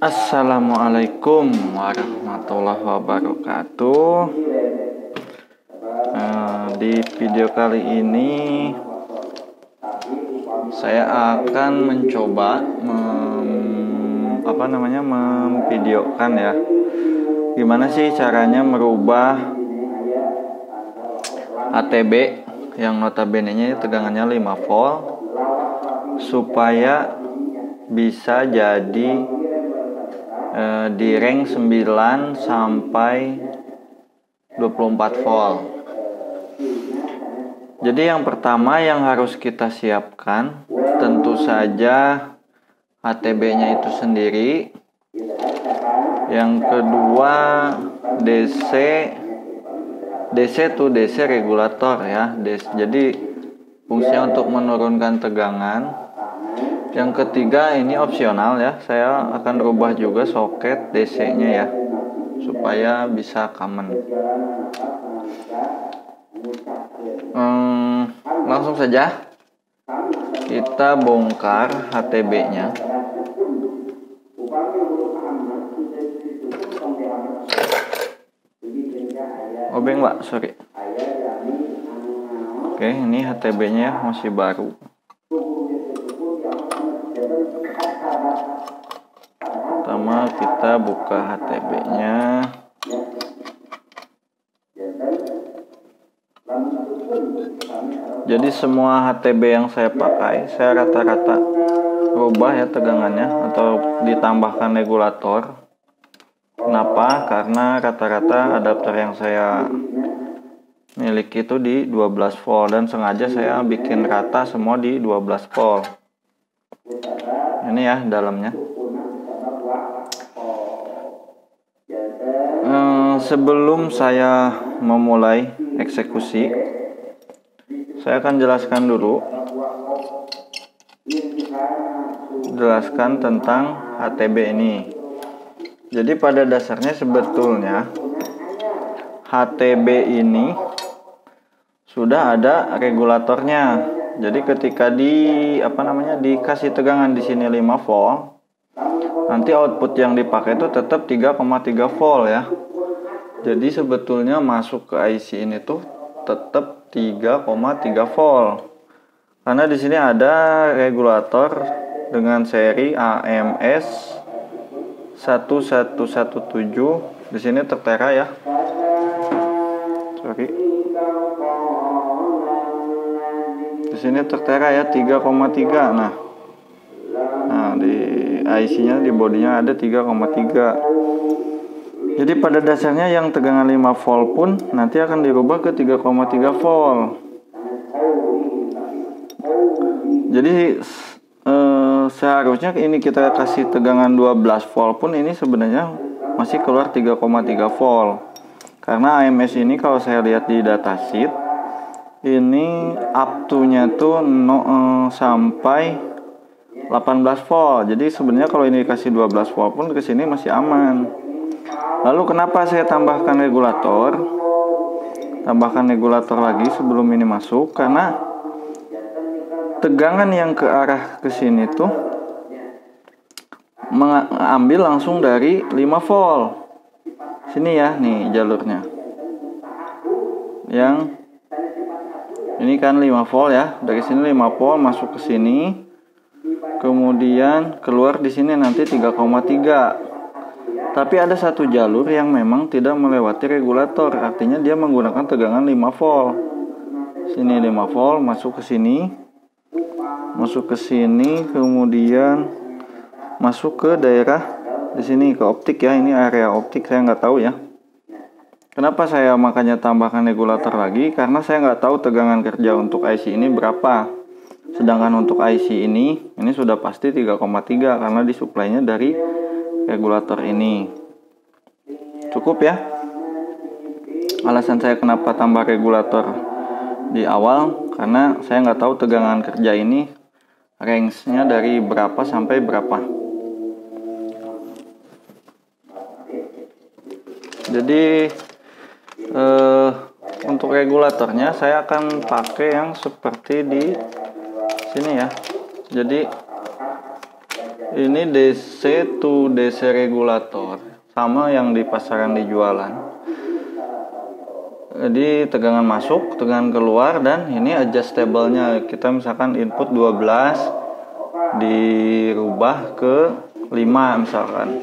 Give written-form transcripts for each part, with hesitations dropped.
Assalamualaikum warahmatullahi wabarakatuh. Di video kali ini saya akan mencoba memvideokan ya, gimana sih caranya merubah ATB yang notabene-nya tegangannya 5 volt supaya bisa jadi di range 9 sampai 24 volt. Jadi yang pertama yang harus kita siapkan tentu saja ATB-nya itu sendiri. Yang kedua DC regulator ya. Jadi fungsinya untuk menurunkan tegangan. Yang ketiga ini opsional ya, saya akan rubah juga soket DC-nya ya, supaya bisa common. Langsung saja kita bongkar HTB-nya. Obeng Mbak, sorry. Oke, ini HTB-nya masih baru. Pertama kita buka HTB-nya. Jadi semua HTB yang saya pakai, saya rata-rata rubah ya tegangannya atau ditambahkan regulator. Kenapa? Karena rata-rata adapter yang saya miliki itu di 12 volt dan sengaja saya bikin rata semua di 12 volt. Ini ya dalamnya. Sebelum saya memulai eksekusi, saya akan jelaskan tentang HTB ini. Jadi pada dasarnya sebetulnya HTB ini sudah ada regulatornya. Jadi ketika dikasih tegangan di sini 5 volt, nanti output yang dipakai itu tetap 3,3 volt ya. Jadi sebetulnya masuk ke IC ini tuh tetap 3,3 volt. Karena di sini ada regulator dengan seri AMS 1117. Di sini tertera ya. Sorry. Di sini tertera ya 3,3. Nah, di IC-nya di bodinya ada 3,3. Jadi pada dasarnya yang tegangan 5 volt pun nanti akan dirubah ke 3,3 volt. Jadi seharusnya ini kita kasih tegangan 12 volt pun ini sebenarnya masih keluar 3,3 volt. Karena AMS ini kalau saya lihat di datasheet ini up to-nya tuh sampai 18 volt. Jadi sebenarnya kalau ini dikasih 12 volt pun ke sini masih aman. Lalu kenapa saya tambahkan regulator? Tambahkan regulator lagi sebelum ini masuk karena tegangan yang ke arah ke sini tuh mengambil langsung dari 5 volt. Sini ya, nih jalurnya. Yang ini kan 5 volt ya. Dari sini 5 volt masuk ke sini. Kemudian keluar di sini nanti 3,3. Tapi ada satu jalur yang memang tidak melewati regulator, artinya dia menggunakan tegangan 5 volt. Sini 5 volt masuk ke sini. Masuk ke sini, kemudian masuk ke daerah di sini ke optik ya. Ini area optik, saya nggak tahu ya. Kenapa saya makanya tambahkan regulator lagi? Karena saya nggak tahu tegangan kerja untuk IC ini berapa. Sedangkan untuk IC ini sudah pasti 3,3 karena disuplainya dari regulator ini. Cukup ya. Alasan saya kenapa tambah regulator di awal karena saya nggak tahu tegangan kerja ini range-nya dari berapa sampai berapa. Jadi untuk regulatornya saya akan pakai yang seperti di sini ya. Jadi Ini DC to DC regulator, sama yang di pasaran dijualan. Jadi tegangan masuk, tegangan keluar, dan ini adjustable-nya. Kita misalkan input 12 dirubah ke 5 misalkan.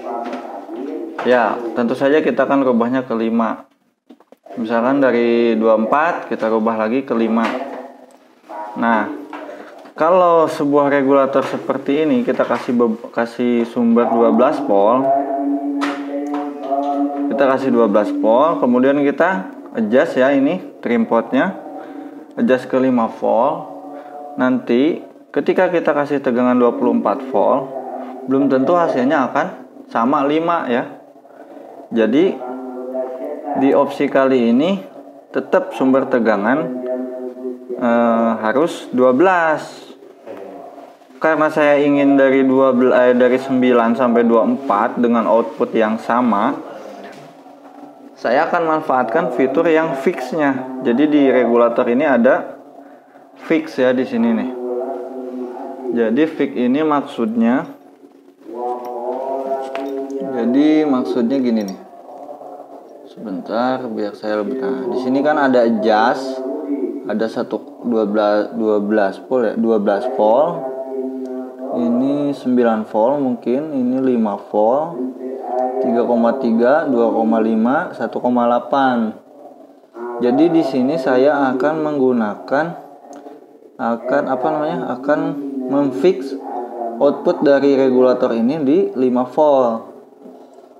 Ya, tentu saja kita akan rubahnya ke 5. Misalkan dari 24 kita rubah lagi ke 5. Nah, kalau sebuah regulator seperti ini kita kasih sumber 12 volt. Kita kasih 12 volt, kemudian kita adjust ya, ini trim potnya, adjust ke 5 volt. Nanti ketika kita kasih tegangan 24 volt, belum tentu hasilnya akan sama 5 ya. Jadi di opsi kali ini tetap sumber tegangan harus 12. Karena saya ingin dari 9 sampai 24 dengan output yang sama, saya akan manfaatkan fitur yang fixnya. Jadi di regulator ini ada fix ya di sini nih. Jadi fix ini maksudnya, gini nih. Sebentar biar saya lebih. Nah, di sini kan ada adjust, ada 12 volt ya, 12 volt. Ini 9 volt mungkin, ini 5 volt. 3,3, 2,5, 1,8. Jadi di sini saya akan menggunakan akan memfix output dari regulator ini di 5 volt.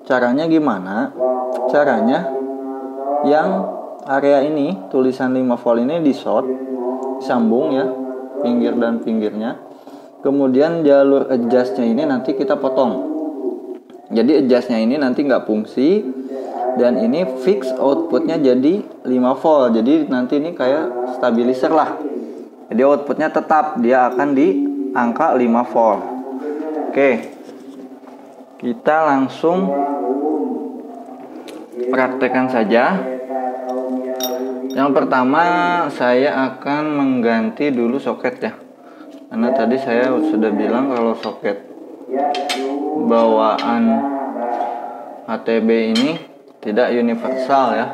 Caranya gimana? Caranya yang area ini tulisan 5 volt ini di short, disambung ya, pinggir dan pinggirnya. Kemudian jalur adjustnya ini nanti kita potong. Jadi adjustnya ini nanti nggak fungsi, dan ini fix outputnya jadi 5 volt. Jadi nanti ini kayak stabilizer lah. Jadi outputnya tetap dia akan di angka 5 volt. Oke, kita langsung praktekkan saja. Yang pertama saya akan mengganti dulu soket ya. Karena tadi saya sudah bilang kalau soket bawaan HTB ini tidak universal ya.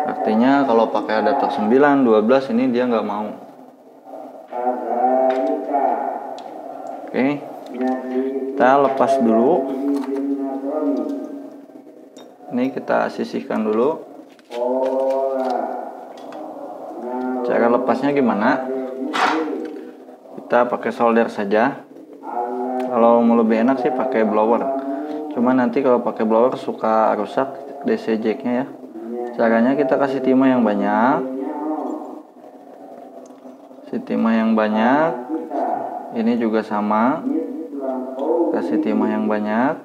Artinya kalau pakai adaptor 9, 12 ini dia nggak mau. Oke, kita lepas dulu. Ini kita sisihkan dulu. Cara lepasnya gimana? Kita pakai solder saja. Kalau mau lebih enak sih pakai blower. Cuma nanti kalau pakai blower suka rusak DC jacknya ya. Caranya kita kasih timah yang banyak. Ini juga sama. Kasih timah yang banyak.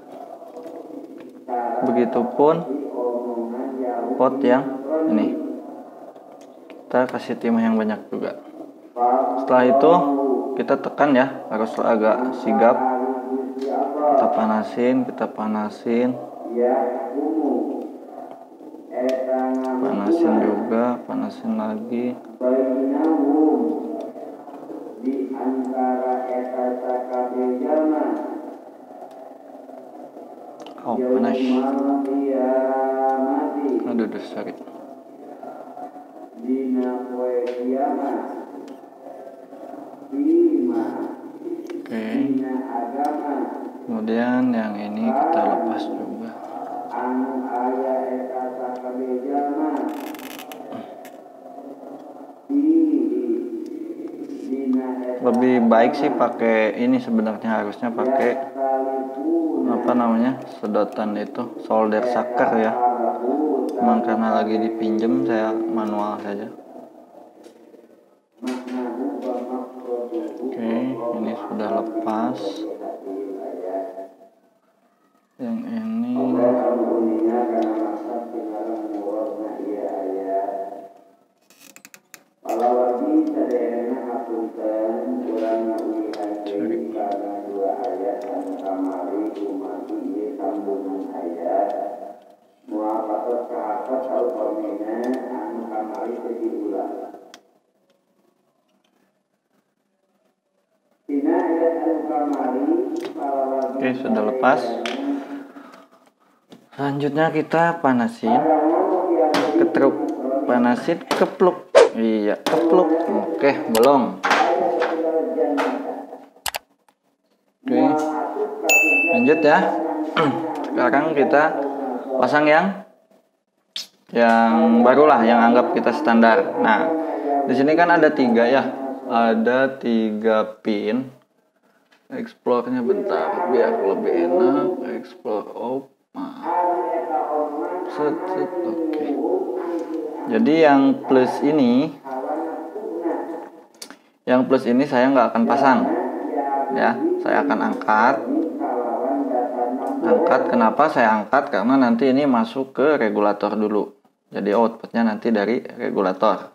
Begitupun pot yang ini. Kita kasih timah yang banyak juga. Setelah itu kita tekan ya, harus agak sigap. Kita panasin juga, panasin lagi. Oh, panas. Aduh, sorry. Oke. Kemudian yang ini kita lepas juga. Lebih baik sih pakai ini, sebenarnya harusnya pakai sedotan itu, solder sucker ya. Cuman karena lagi dipinjem saya manual saja. Oke, ini sudah lepas. Yang ini Oke, sudah lepas. Selanjutnya kita panasin, ketruk, panasin, kepluk. Iya, kepluk. Oke, bolong. Oke, lanjut ya. Sekarang kita pasang yang barulah, yang anggap kita standar. Nah, di sini kan ada 3 ya, ada 3 pin. Explore-nya bentar, biar lebih enak. Explore Oke. Jadi yang plus ini saya nggak akan pasang, ya. Saya akan angkat. Kenapa saya angkat? Karena nanti ini masuk ke regulator dulu. Jadi outputnya nanti dari regulator.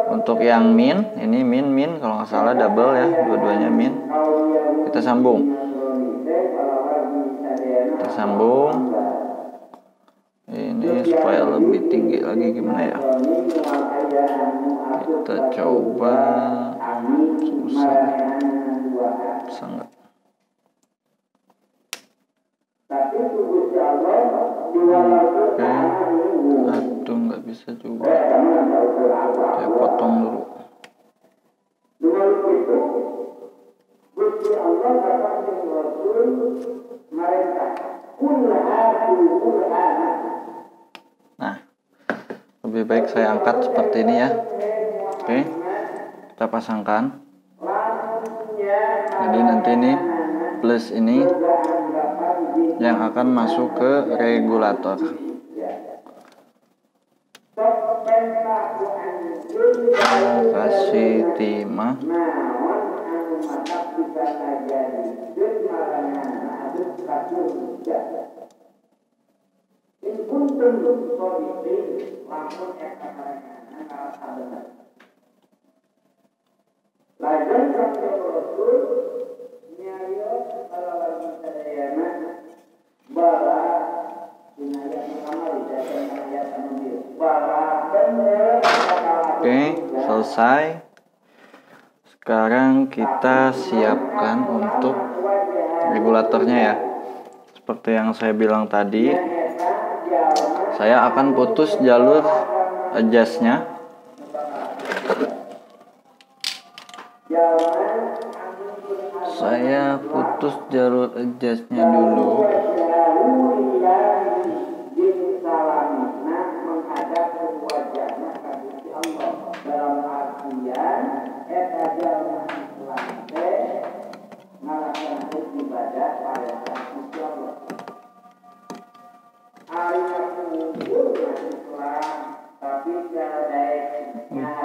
Untuk yang min, ini min kalau nggak salah double ya, dua-duanya min. Kita sambung. Ini supaya lebih tinggi lagi, gimana ya? Kita coba. Susah sangat. Oke. Aduh, nggak bisa juga. Saya potong dulu. Nah, lebih baik saya angkat seperti ini ya. Oke, kita pasangkan. Jadi nanti ini plus ini yang akan masuk ke regulator. Kasih timah. Oke, selesai. Sekarang kita siapkan untuk regulatornya ya. Seperti yang saya bilang tadi, saya akan putus jalur adjustnya. Saya putus jalur adjustnya dulu.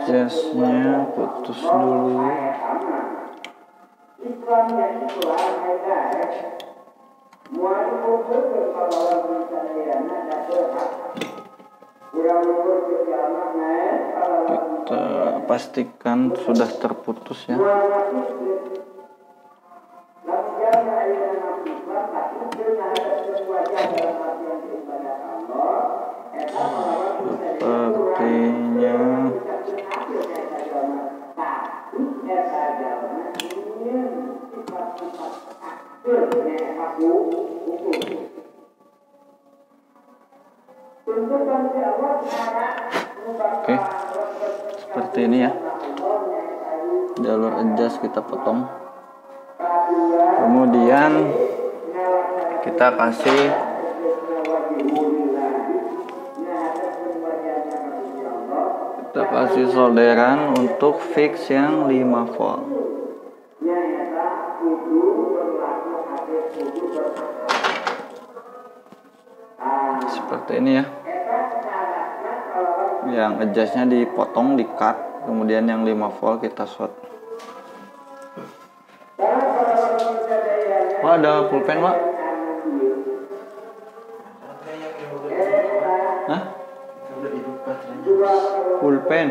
Adjustnya putus dulu. Kita pastikan sudah terputus ya. Sepertinya oke, seperti ini ya. Jalur adjust kita potong. Kemudian kita kasih solderan untuk fix yang 5 volt. Seperti ini ya. Yang adjustnya dipotong, di cut, kemudian yang 5 volt kita short. Wah, ada pulpen, Pak? Hah? Pulpen.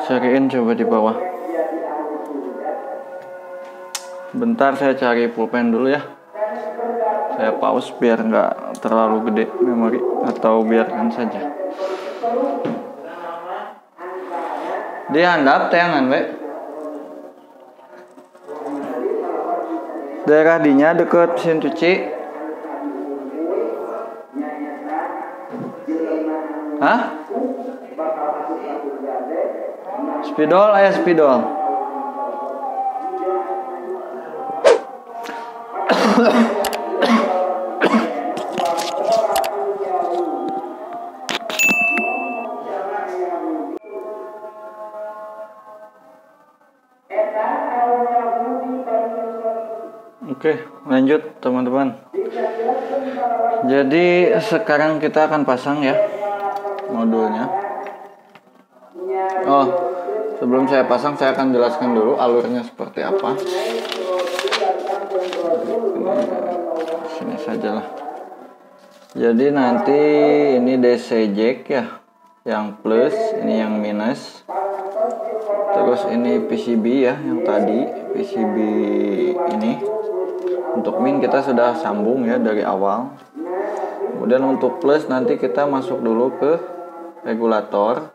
Cariin coba di bawah. Bentar, saya cari pulpen dulu ya. Saya pause biar nggak terlalu gede memori, atau biarkan saja. Dia handap tayangan, Be. Daerah dinya deket mesin cuci. Hah? Spidol, ayah spidol. Oke, lanjut teman-teman. Jadi sekarang kita akan pasang ya modulnya. Oh, sebelum saya pasang saya akan jelaskan dulu alurnya seperti apa. Sini sajalah. Jadi nanti ini DC jack ya, yang plus, ini yang minus. Terus ini PCB ya, yang tadi PCB ini. Untuk min kita sudah sambung ya dari awal. Kemudian untuk plus nanti kita masuk dulu ke regulator.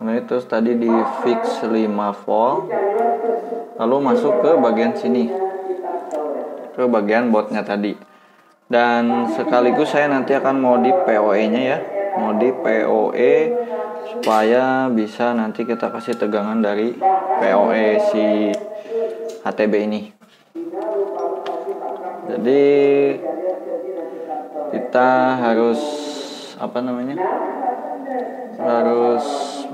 Nah itu tadi di fix 5 volt. Lalu masuk ke bagian sini, ke bagian bautnya tadi. Dan sekaligus saya nanti akan modif POE nya ya, modif POE supaya bisa nanti kita kasih tegangan dari POE si HTB ini. Jadi kita harus harus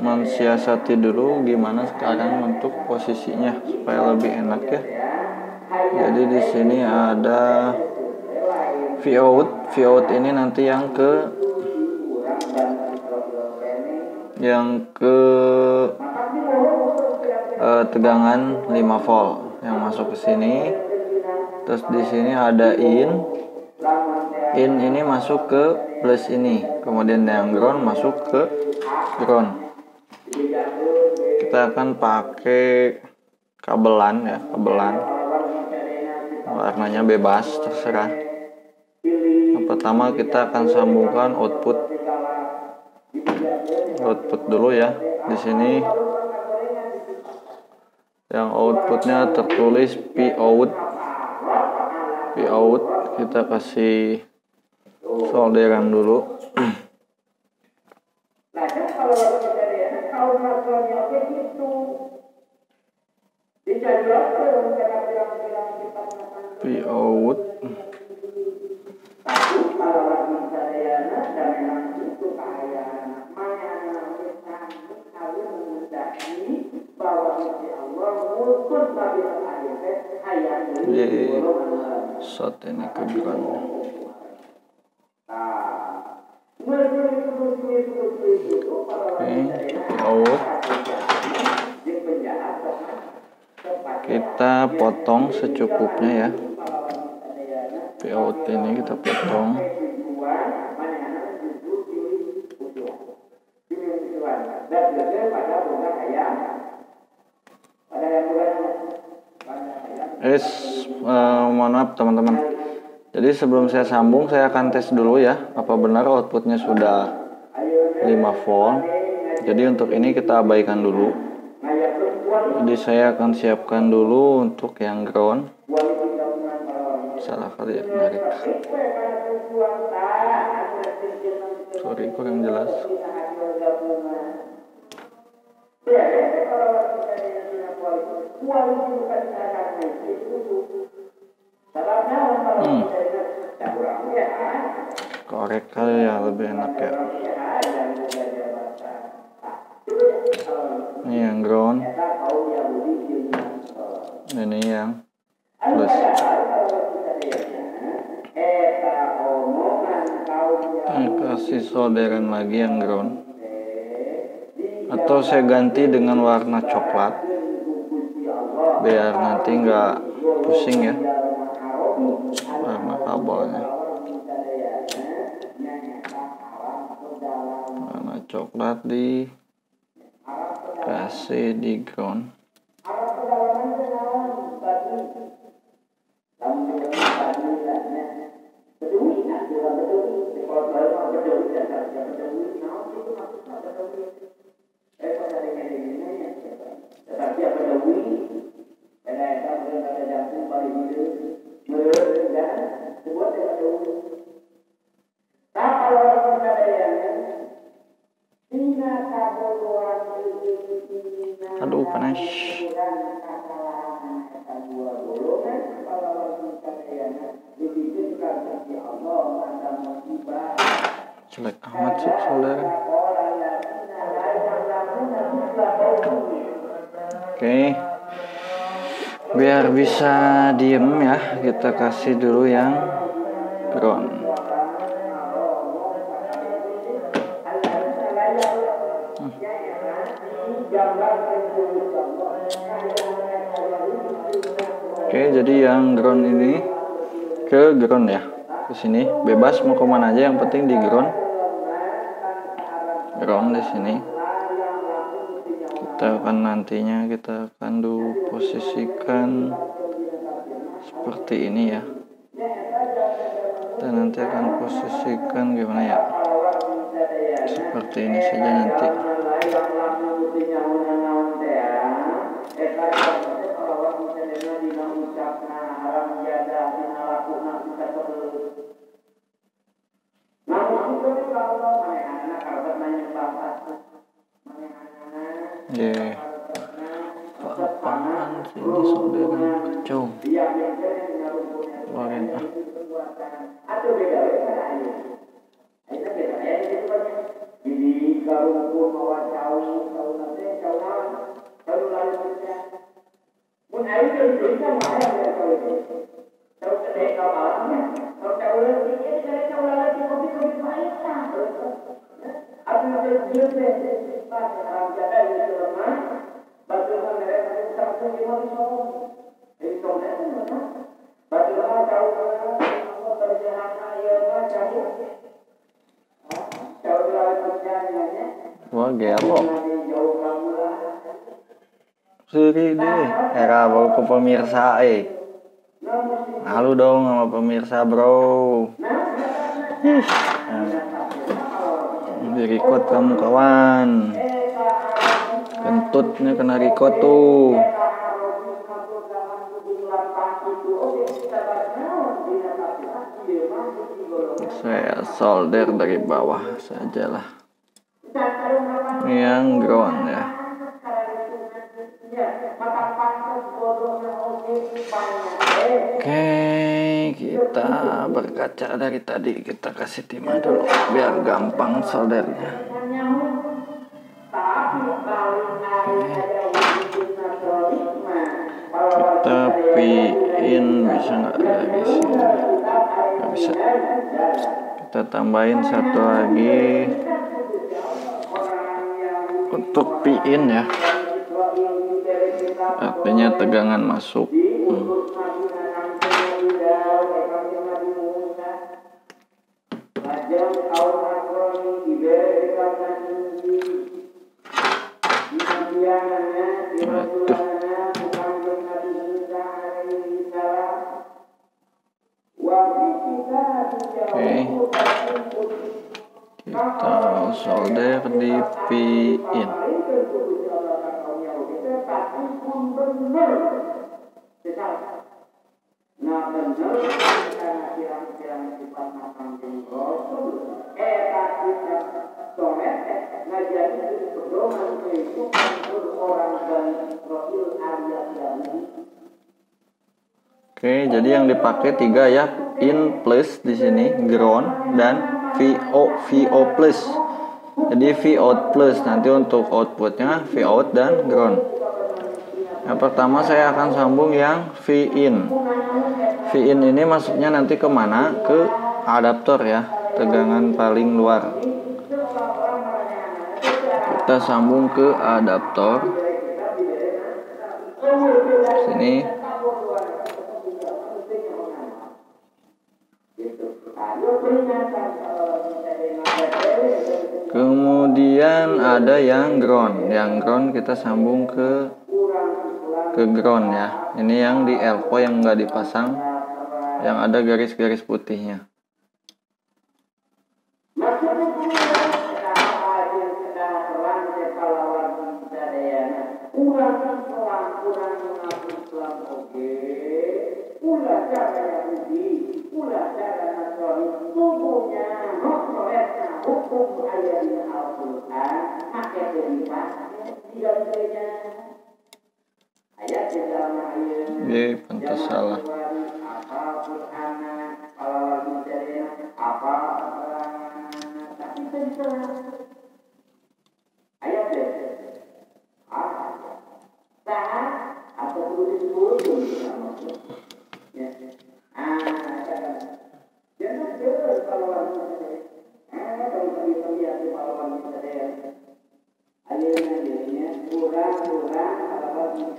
mensiasati dulu gimana sekarang untuk posisinya supaya lebih enak ya. Jadi di sini ada Vout ini nanti yang ke tegangan 5 volt yang masuk ke sini. Terus di sini ada in ini masuk ke plus ini, kemudian yang ground masuk ke ground. Kita akan pakai kabelan ya, warnanya bebas terserah. Yang pertama kita akan sambungkan output dulu ya. Di sini yang outputnya tertulis Pout, kita kasih solderan dulu. Pout di shot ini ke ground. Out. Kita potong secukupnya ya. Out ini kita potong. Mohon maaf teman-teman. Jadi sebelum saya sambung saya akan tes dulu ya, apa benar outputnya sudah 5 volt. Jadi untuk ini kita abaikan dulu. Jadi saya akan siapkan dulu untuk yang ground. Salah kali ya narik. Sorry kurang jelas. Korek kali ya, lebih enak ya. Ini yang ground, ini yang plus. Kasih solderan lagi yang ground, atau saya ganti dengan warna coklat biar nanti nggak pusing ya warna kabelnya. Warna coklat dikasih di ground. Aduh panas. Jelek amat sih saudara. Oke, biar bisa diem ya, kita kasih dulu yang ground. Oke, jadi yang ground ini ke ground ya, ke sini bebas mau kemana aja, yang penting di ground di sini. Kita akan nantinya posisikan seperti ini ya. Kita nanti akan posisikan gimana ya, seperti ini saja nanti. Apaan sih ini saudara, kacau. Keluarin ah. Wah gelo seri deh, era baru ke pemirsa malu dong sama pemirsa bro. Di record kamu kawan, kentutnya kena record tuh. Saya solder dari bawah sajalah yang ground ya. Oke, kita berkaca dari tadi, kita kasih timah dulu biar gampang soldernya. Kita pin bisa nggak dari sini? Nggak bisa. Kita tambahin satu lagi untuk pin ya. Artinya tegangan masuk. Oke, kita solder di pin. Oke, jadi yang dipakai 3 ya, in plus di sini, ground dan VO plus. Jadi VOUT plus nanti untuk outputnya VOUT dan ground. Yang pertama saya akan sambung yang VIN. VIN ini masuknya nanti kemana? Ke adaptor ya, tegangan paling luar. Kita sambung ke adaptor. Sini. Kemudian ada yang ground. Yang ground kita sambung ke ground ya. Ini yang di elko yang nggak dipasang, yang ada garis-garis putihnya. pantas salah.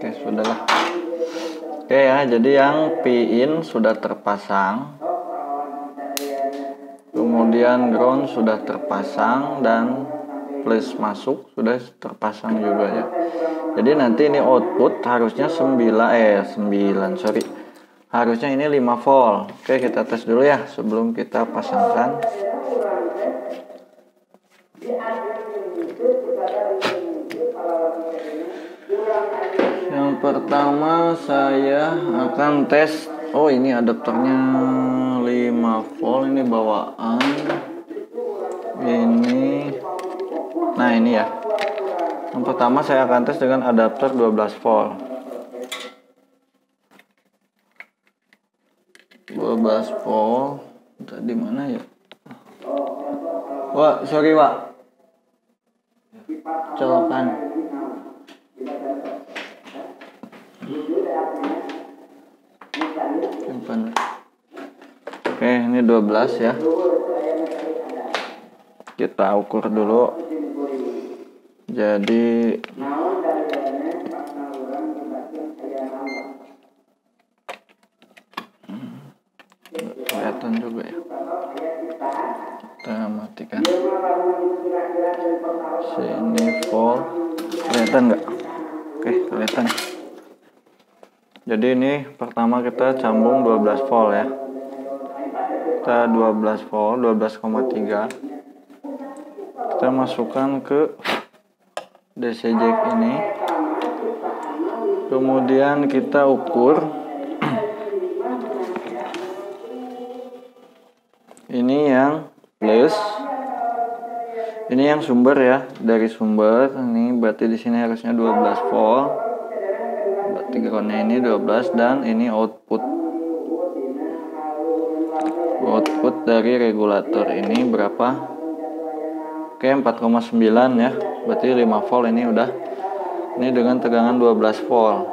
Oke, sudahlah. Oke ya, jadi yang pin sudah terpasang, kemudian ground sudah terpasang, dan plus masuk sudah terpasang juga ya. Jadi nanti ini output harusnya 9 sorry. Harusnya ini 5 volt. Oke, kita tes dulu ya sebelum kita pasangkan. Yang pertama saya akan tes. Oh, ini adaptornya 5 volt, ini bawaan. Ini. Nah, ini ya. Yang pertama saya akan tes dengan adaptor 12 volt. 12 volt. Tadi mana ya? Wah, sorry, Wak. Colokan. Oke, ini 12 ya. Kita ukur dulu. Jadi kelihatan juga ya. Kita matikan. Sini volt. Kelihatan nggak? Oke, kelihatan. Jadi ini pertama kita sambung 12 volt ya. Kita 12 volt, 12,3. Kita masukkan ke DC jack ini. Kemudian kita ukur. Ini yang plus. Ini yang sumber ya, dari sumber. Ini berarti di sini harusnya 12 volt. Berarti groundnya ini 12, dan ini output. Output dari regulator ini berapa? Oke, 4,9 ya. Berarti 5 volt ini udah. Ini dengan tegangan 12 volt.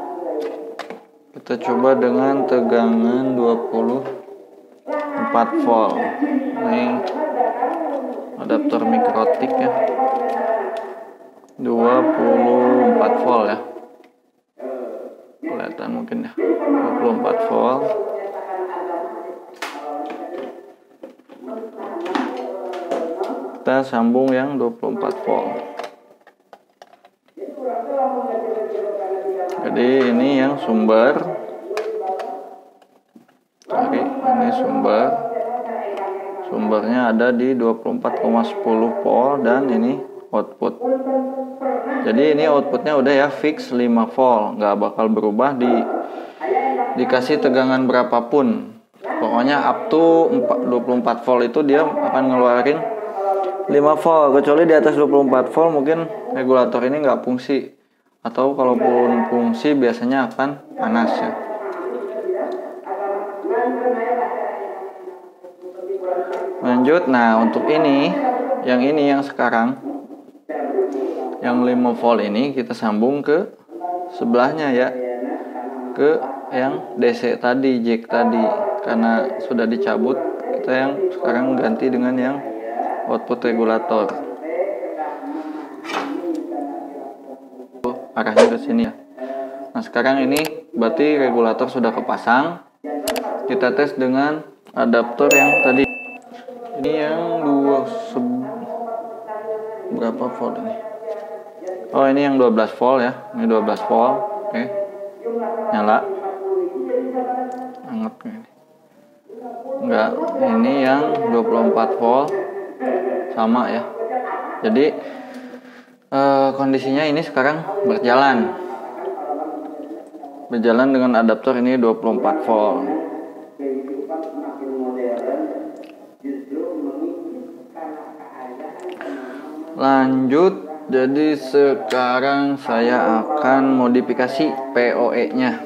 Kita coba dengan tegangan 24 volt. Ini adaptor mikrotik ya. 24 volt ya. Kelihatan mungkin ya. 24 volt. Kita sambung yang 24 volt. Jadi ini yang sumber. Oke, ini sumber. Sumbernya ada di 24,10 volt, dan ini output. Jadi ini outputnya udah ya fix 5 volt, nggak bakal berubah dikasih tegangan berapapun. Pokoknya up to 24 volt itu dia akan ngeluarin 5 volt, kecuali di atas 24 volt mungkin regulator ini nggak fungsi, atau kalaupun fungsi biasanya akan panas ya. Lanjut, nah untuk ini yang sekarang yang 5 volt ini kita sambung ke sebelahnya ya, ke yang DC tadi, jack tadi, karena sudah dicabut. Kita yang sekarang ganti dengan yang output regulator. Arahnya ke sini ya. Nah, sekarang ini berarti regulator sudah kepasang. Kita tes dengan adaptor yang tadi. Ini yang berapa volt ini? Oh, ini yang 12 volt ya. Ini 12 volt. Oke. Nyala. Anget ini. Enggak, ini yang 24 volt. Sama ya. Jadi kondisinya ini sekarang berjalan dengan adaptor ini 24 volt. Lanjut Jadi sekarang saya akan modifikasi PoE nya.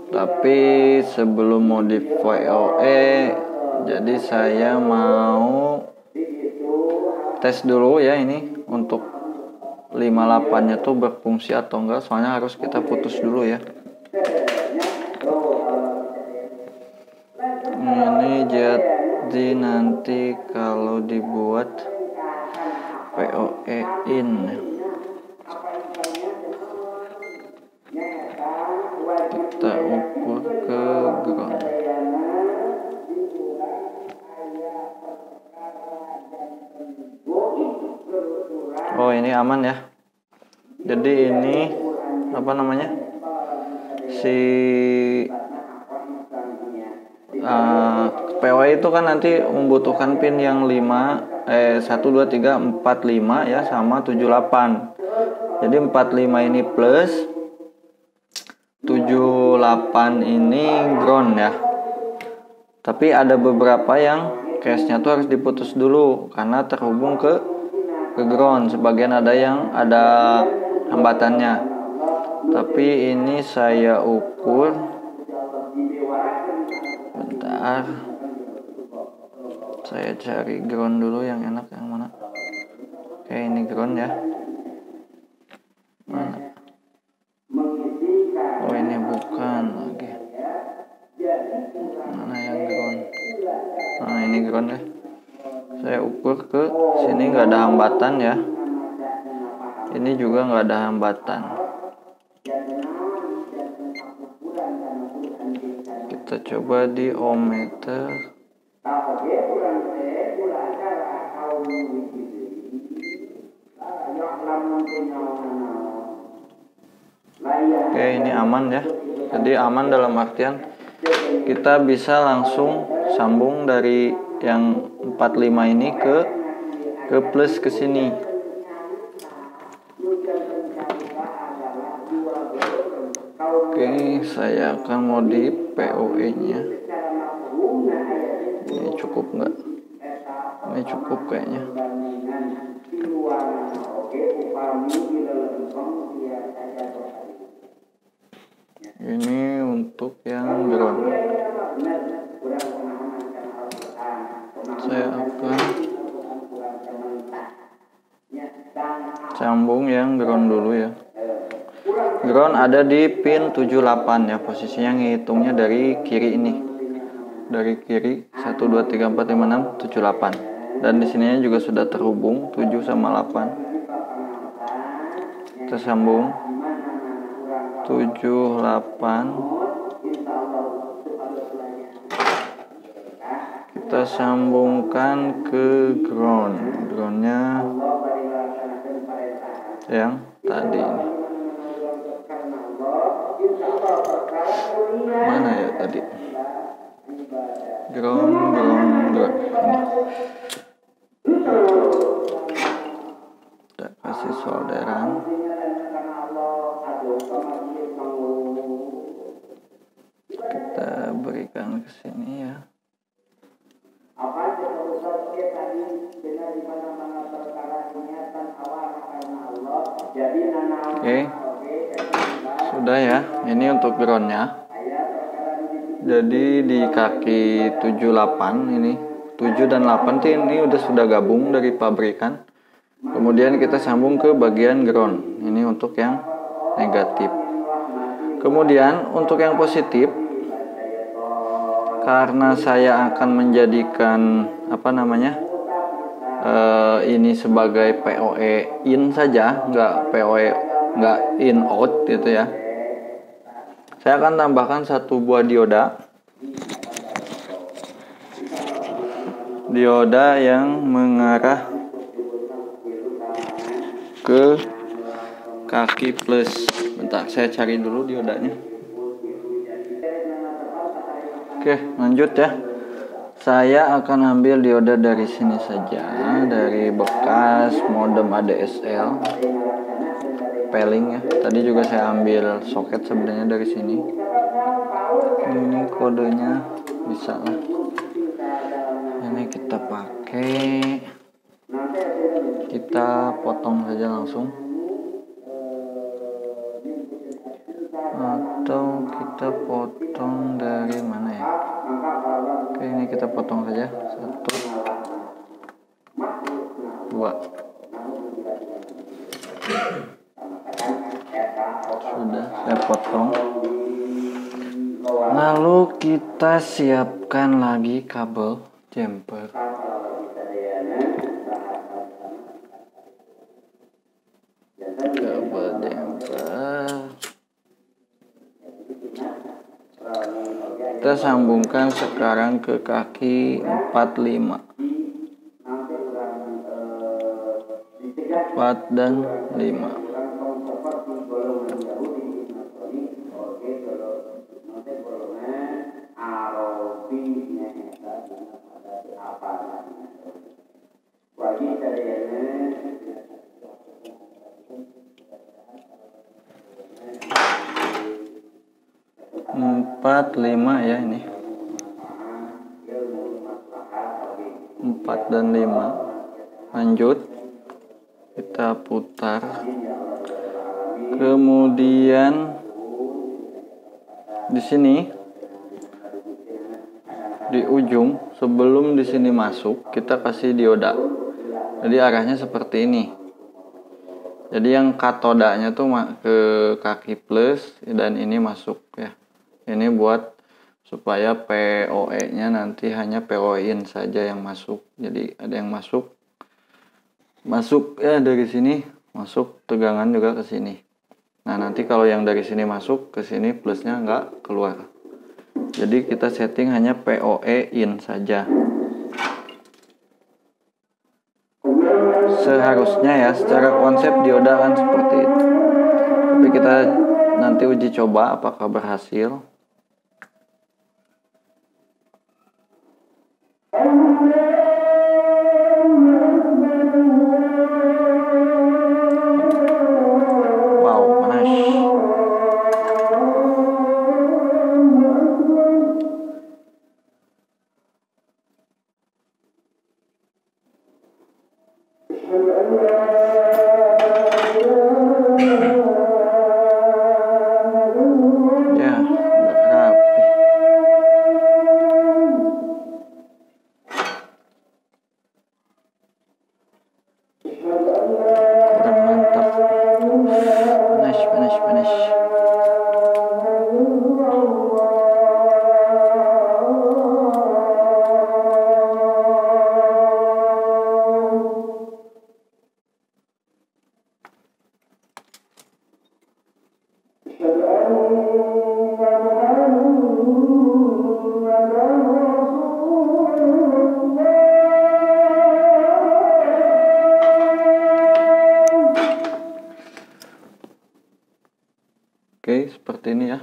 Tapi sebelum modif PoE, jadi saya mau tes dulu ya ini untuk 58 nya tuh berfungsi atau enggak, soalnya harus kita putus dulu ya. Ini jadi nanti kalau dibuat PoE in kita ukur ke ground. Oh, ini aman ya. Jadi ini apa namanya, si PoE itu kan nanti membutuhkan pin yang 1, 2, 3, 4, 5 ya, sama 7, 8. Jadi 45 ini plus, 78 ini ground ya. Tapi ada beberapa yang case-nya tuh harus diputus dulu karena terhubung ke ground. Sebagian ada yang ada hambatannya. Tapi ini saya ukur. Bentar. Saya cari ground dulu yang enak, yang mana? Oke, ini ground ya. Mana? Oh, ini bukan lagi. Mana yang ground? Nah, ini ground ya. Saya ukur ke sini nggak ada hambatan ya. Ini juga nggak ada hambatan. Kita coba di ohmmeter. Oke, ini aman ya. Jadi aman dalam artian kita bisa langsung sambung dari yang 45 ini ke plus ke sini. Oke, saya akan modif PoE nya. Ini cukup nggak? Ini cukup kayaknya. Ini untuk yang ground. Saya akan sambung yang ground dulu ya. Ground ada di pin 78 ya, posisinya ngitungnya dari kiri ini. Dari kiri 1, 2, 3, 4, 5, 6, 7, 8. Dan di sininya juga sudah terhubung 7 sama 8. Kita sambung 7, 8. Kita sambungkan ke ground. Groundnya yang tadi ini. Mana ya tadi? Ground. Ini. Kita kasih solderan. Kita berikan ke sini ya. Oke. Sudah ya. Ini untuk groundnya. Jadi di kaki 78 ini 7 dan 8 ini sudah gabung dari pabrikan. Kemudian kita sambung ke bagian ground. Ini untuk yang negatif. Kemudian untuk yang positif, karena saya akan menjadikan ini sebagai PoE in saja, nggak PoE nggak in out gitu ya. Saya akan tambahkan satu buah dioda yang mengarah ke kaki plus. Bentar, saya cari dulu diodanya. Oke, lanjut ya. Saya akan ambil dioda dari sini saja, dari bekas modem ADSL peling ya. Tadi juga saya ambil soket sebenarnya dari sini. Ini kodenya bisa lah. Ini kita pakai kita potong saja langsung, atau kita potong dari mana ya? Oke, ini kita potong saja 1, 2. Sudah saya potong. Lalu kita siapkan lagi kabel jumper. Kabel jumper kita sambungkan sekarang ke kaki 45, 4 dan 5. Empat, 5 ya, ini 4 dan 5. Lanjut kita putar, kemudian di sini di ujung sebelum di sini masuk kita kasih dioda, jadi arahnya seperti ini. Jadi yang katodanya tuh ke kaki plus dan ini masuk ya. Ini buat supaya POE nya nanti hanya POE in saja yang masuk. Jadi ada yang masuk ya dari sini, masuk tegangan juga ke sini. Nah nanti kalau yang dari sini masuk ke sini plusnya nggak keluar. Jadi kita setting hanya POE in saja. Seharusnya ya, secara konsep dioda kan seperti itu. Tapi kita nanti uji coba apakah berhasil. Wow, panas. Ya, udah rapi. Kurang mantap. Panas. Oke, seperti ini ya.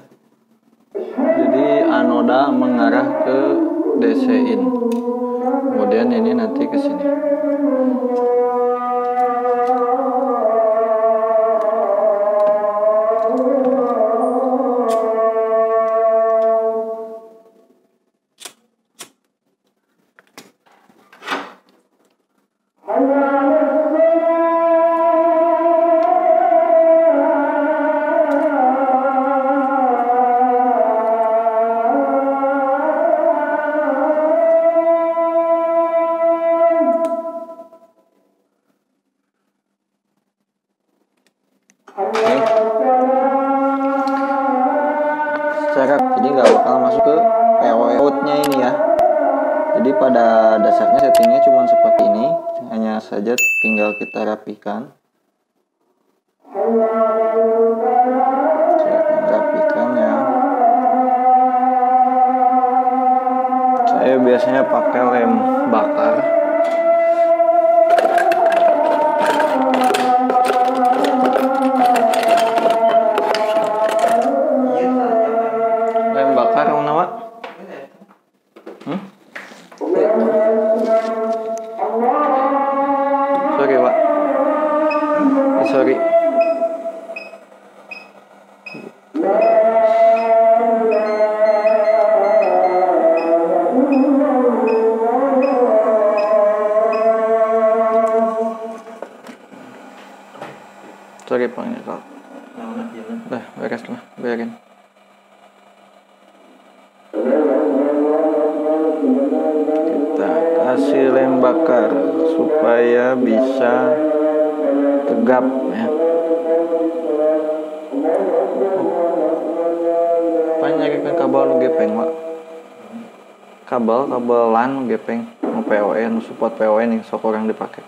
Jadi anoda mengarah ke DC in. Kemudian ini nanti ke sini. Jadi nggak bakal masuk ke POE outnya ini ya. Jadi pada dasarnya settingnya cuma seperti ini, hanya saja tinggal kita rapikan. Ya. Saya biasanya pakai lem bakar. Sorry. cari pengikat. Udah beres lah, biarin. Kita kasih lem bakar supaya bisa tegap ya. Apa nyarikan kabel lu gepeng, Pak? Kabel LAN gepeng, mau PoE, nu support PoE nih, sok orang dipakai.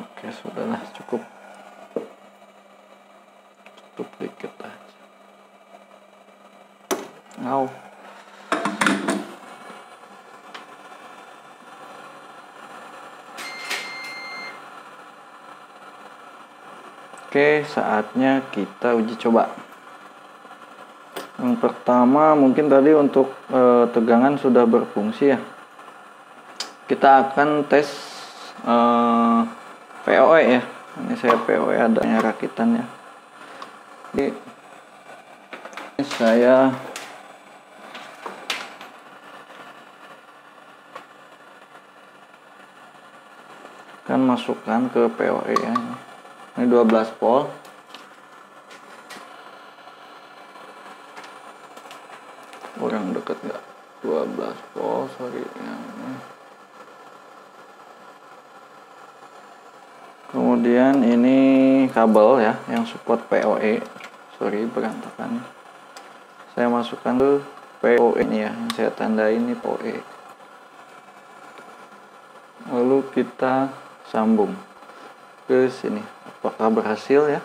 Oke, sudahlah, cukup dikit aja. Au. Oke, saatnya kita uji coba. Yang pertama mungkin tadi untuk tegangan sudah berfungsi ya. Kita akan tes PoE ya. Ini saya PoE adanya rakitan ya. Jadi saya akan masukkan ke PoE ya. Ini 12 volt. Kurang dekat nggak? 12 volt, sorry. Kemudian ini kabel ya, yang support PoE. Sorry, berantakan. Saya masukkan ke PoE ini ya, yang saya tandai ini PoE. Lalu kita sambung ke sini. Apakah berhasil ya?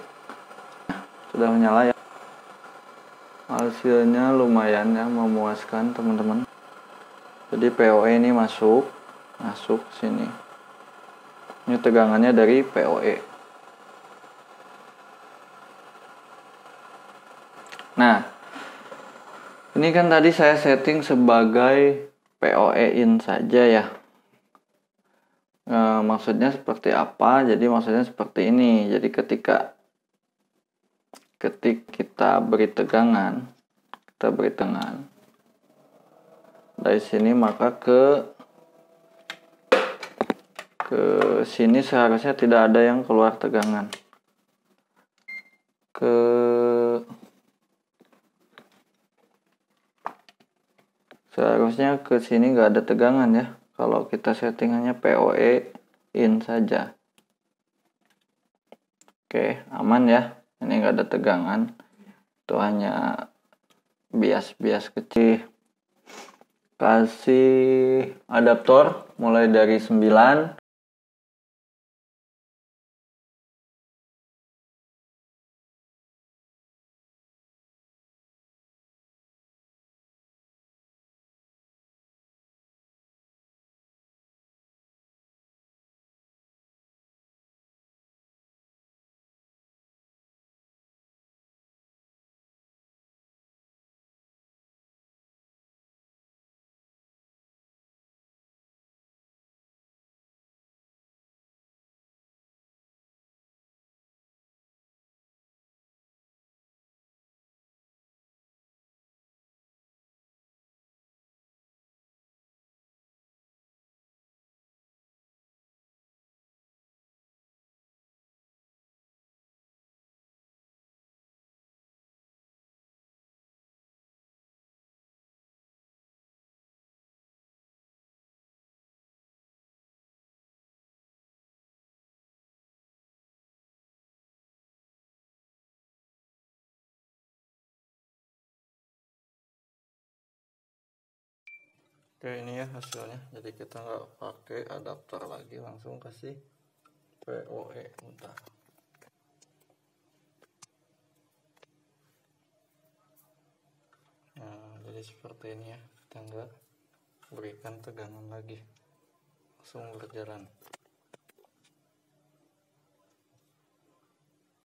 Nah, sudah menyala ya. Hasilnya lumayan ya, memuaskan teman-teman. Jadi PoE ini masuk sini. Ini tegangannya dari PoE. Nah, ini kan tadi saya setting sebagai PoE in saja ya. Maksudnya seperti apa? Jadi maksudnya seperti ini. Jadi ketika kita beri tegangan dari sini, maka ke sini seharusnya tidak ada yang keluar tegangan. Seharusnya ke sini nggak ada tegangan ya. Kalau kita settingannya PoE in saja. Oke, aman ya. Ini nggak ada tegangan. Itu hanya bias kecil. Kasih adaptor mulai dari 9. Oke, ini ya hasilnya. Jadi kita nggak pakai adaptor lagi, langsung kasih PoE udah. Nah, jadi seperti ini ya. Kita nggak berikan tegangan lagi, langsung berjalan.